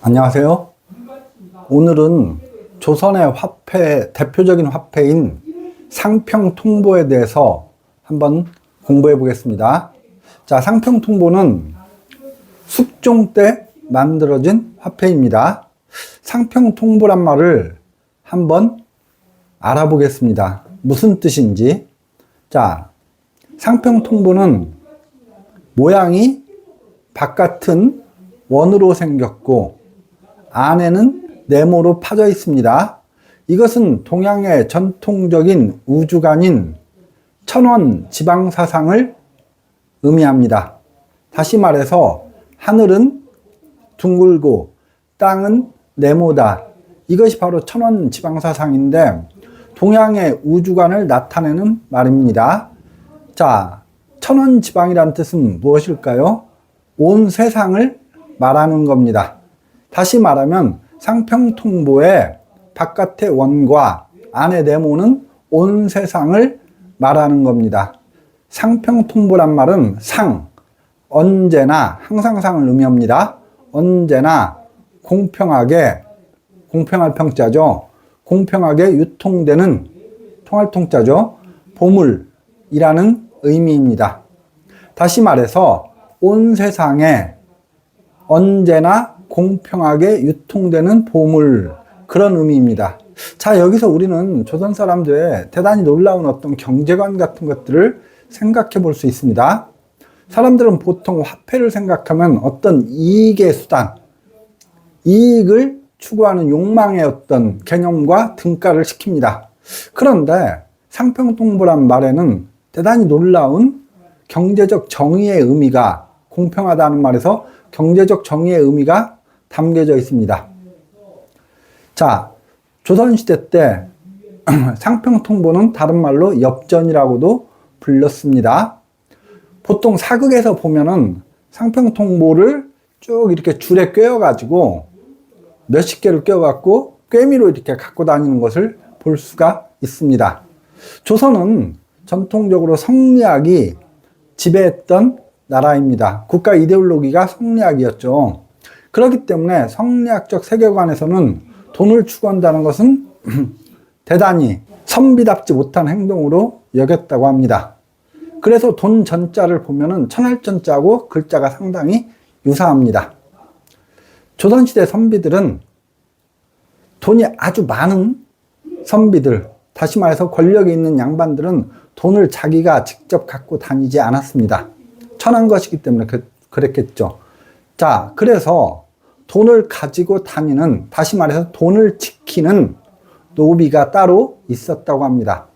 안녕하세요. 오늘은 조선의 화폐, 대표적인 화폐인 상평통보에 대해서 한번 공부해 보겠습니다. 자, 상평통보는 숙종 때 만들어진 화폐입니다. 상평통보란 말을 한번 알아보겠습니다. 무슨 뜻인지. 자, 상평통보는 모양이 바깥은 원으로 생겼고 안에는 네모로 파져 있습니다. 이것은 동양의 전통적인 우주관인 천원 지방사상을 의미합니다. 다시 말해서 하늘은 둥글고 땅은 네모다. 이것이 바로 천원 지방사상인데 동양의 우주관을 나타내는 말입니다. 자, 천원 지방이란 뜻은 무엇일까요? 온 세상을 말하는 겁니다. 다시 말하면 상평통보의 바깥의 원과 안의 네모는 온 세상을 말하는 겁니다. 상평통보란 말은 상, 언제나, 항상상을 의미합니다. 언제나 공평하게, 공평할 평자죠. 공평하게 유통되는, 통할 통자죠. 보물이라는 의미입니다. 다시 말해서 온 세상에 언제나 공평하게 유통되는 보물, 그런 의미입니다. 자, 여기서 우리는 조선 사람들의 대단히 놀라운 어떤 경제관 같은 것들을 생각해 볼 수 있습니다. 사람들은 보통 화폐를 생각하면 어떤 이익의 수단, 이익을 추구하는 욕망의 어떤 개념과 등가를 시킵니다. 그런데 상평통보란 말에는 대단히 놀라운 경제적 정의의 의미가, 공평하다는 말에서 경제적 정의의 의미가 담겨져 있습니다. 자, 조선시대 때 상평통보는 다른 말로 엽전이라고도 불렸습니다. 보통 사극에서 보면은 상평통보를 쭉 이렇게 줄에 꿰어가지고 몇십 개를 꿰어갖고 꿰미로 이렇게 갖고 다니는 것을 볼 수가 있습니다. 조선은 전통적으로 성리학이 지배했던 나라입니다. 국가 이데올로기가 성리학이었죠. 그렇기 때문에 성리학적 세계관에서는 돈을 추구한다는 것은 대단히 선비답지 못한 행동으로 여겼다고 합니다. 그래서 돈 전자를 보면은 천할전자하고 글자가 상당히 유사합니다. 조선시대 선비들은 돈이 아주 많은 선비들, 다시 말해서 권력이 있는 양반들은 돈을 자기가 직접 갖고 다니지 않았습니다. 천한 것이기 때문에 그랬겠죠. 자, 그래서 돈을 가지고 다니는, 다시 말해서 돈을 지키는 노비가 따로 있었다고 합니다.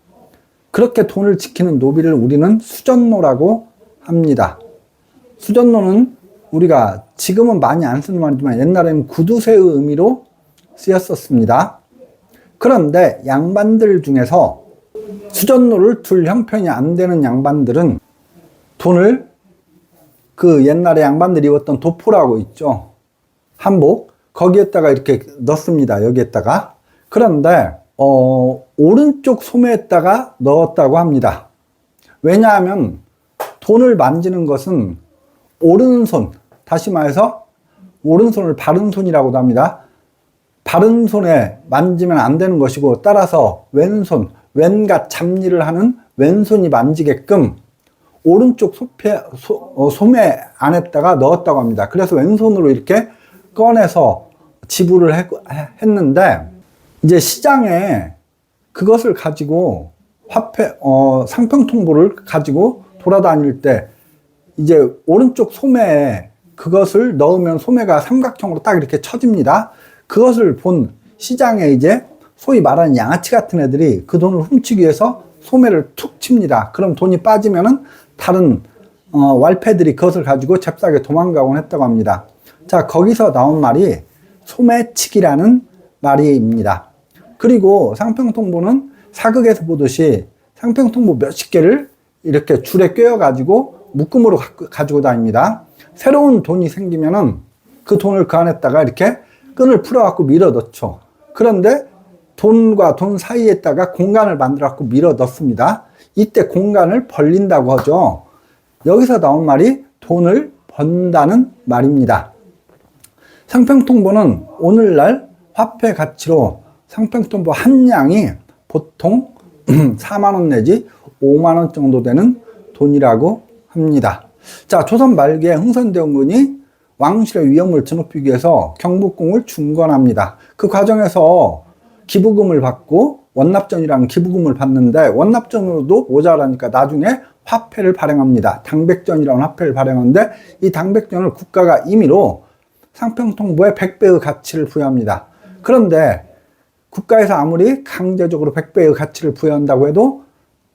그렇게 돈을 지키는 노비를 우리는 수전노라고 합니다. 수전노는 우리가 지금은 많이 안 쓰는 말이지만 옛날에는 구두쇠의 의미로 쓰였었습니다. 그런데 양반들 중에서 수전노를 둘 형편이 안 되는 양반들은 돈을 그 옛날에 양반들이 입었던 도포라고 있죠. 한복, 거기에다가 이렇게 넣습니다. 여기에다가. 그런데 오른쪽 소매에다가 넣었다고 합니다. 왜냐하면 돈을 만지는 것은 오른손, 다시 말해서 오른손을 바른손이라고도 합니다. 바른손에 만지면 안 되는 것이고, 따라서 왼손, 왼갓 잡일을 하는 왼손이 만지게끔 오른쪽 소매 안에다가 넣었다고 합니다. 그래서 왼손으로 이렇게 꺼내서 지불을 했는데, 이제 시장에 그것을 가지고 화폐, 상평통보를 가지고 돌아다닐 때 이제 오른쪽 소매에 그것을 넣으면 소매가 삼각형으로 딱 이렇게 쳐집니다. 그것을 본 시장에 이제 소위 말하는 양아치 같은 애들이 그 돈을 훔치기 위해서 소매를 툭 칩니다. 그럼 돈이 빠지면은 다른 왈패들이 그것을 가지고 잽싸게 도망가곤 했다고 합니다. 자, 거기서 나온 말이 소매치기라는 말입니다. 그리고 상평통보는 사극에서 보듯이 상평통보 몇십 개를 이렇게 줄에 꿰어가지고 묶음으로 가지고 다닙니다. 새로운 돈이 생기면은 그 돈을 그 안에다가 이렇게 끈을 풀어갖고 밀어 넣죠. 그런데 돈과 돈 사이에다가 공간을 만들어갖고 밀어 넣습니다. 이때 공간을 벌린다고 하죠. 여기서 나온 말이 돈을 번다는 말입니다. 상평통보는 오늘날 화폐 가치로 상평통보 한 양이 보통 4만원 내지 5만원 정도 되는 돈이라고 합니다. 자, 조선 말기에 흥선대원군이 왕실의 위험을 드높이기 위해서 경복궁을 중건합니다. 그 과정에서 기부금을 받고 원납전이라는 기부금을 받는데 원납전으로도 모자라니까 나중에 화폐를 발행합니다. 당백전이라는 화폐를 발행하는데 이 당백전을 국가가 임의로 상평통보에 100배의 가치를 부여합니다. 그런데 국가에서 아무리 강제적으로 100배의 가치를 부여한다고 해도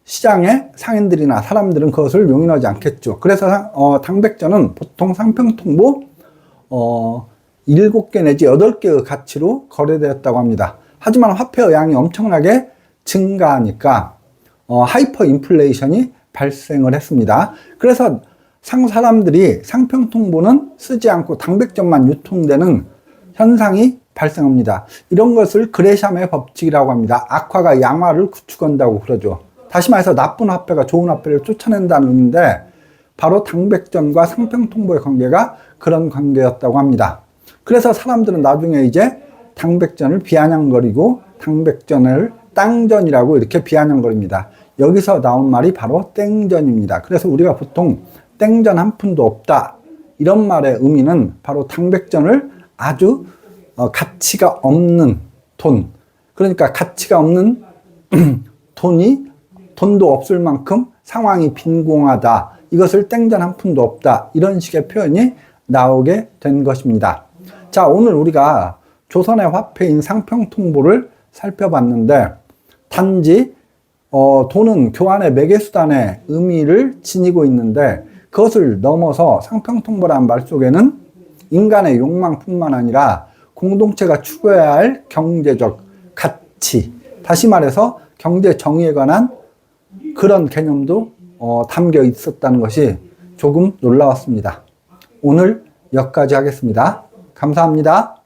시장의 상인들이나 사람들은 그것을 용인하지 않겠죠. 그래서 당백전은 보통 상평통보 7개 내지 8개의 가치로 거래되었다고 합니다. 하지만 화폐의 양이 엄청나게 증가하니까 하이퍼 인플레이션이 발생을 했습니다. 그래서 사람들이 상평통보는 쓰지 않고 당백전만 유통되는 현상이 발생합니다. 이런 것을 그레샴의 법칙이라고 합니다. 악화가 양화를 구축한다고 그러죠. 다시 말해서 나쁜 화폐가 좋은 화폐를 쫓아낸다는 의미인데 바로 당백전과 상평통보의 관계가 그런 관계였다고 합니다. 그래서 사람들은 나중에 이제 당백전을 비아냥거리고 당백전을 땅전이라고 이렇게 비아냥거립니다. 여기서 나온 말이 바로 땡전입니다. 그래서 우리가 보통 땡전 한 푼도 없다 이런 말의 의미는 바로 당백전을 아주 가치가 없는 돈, 그러니까 가치가 없는 돈도 없을 만큼 상황이 빈공하다, 이것을 땡전 한 푼도 없다, 이런 식의 표현이 나오게 된 것입니다. 자, 오늘 우리가 조선의 화폐인 상평통보를 살펴봤는데 단지 돈은 교환의 매개수단의 의미를 지니고 있는데 그것을 넘어서 상평통보라는 말 속에는 인간의 욕망뿐만 아니라 공동체가 추구해야 할 경제적 가치, 다시 말해서 경제 정의에 관한 그런 개념도 담겨 있었다는 것이 조금 놀라웠습니다. 오늘 여기까지 하겠습니다. 감사합니다.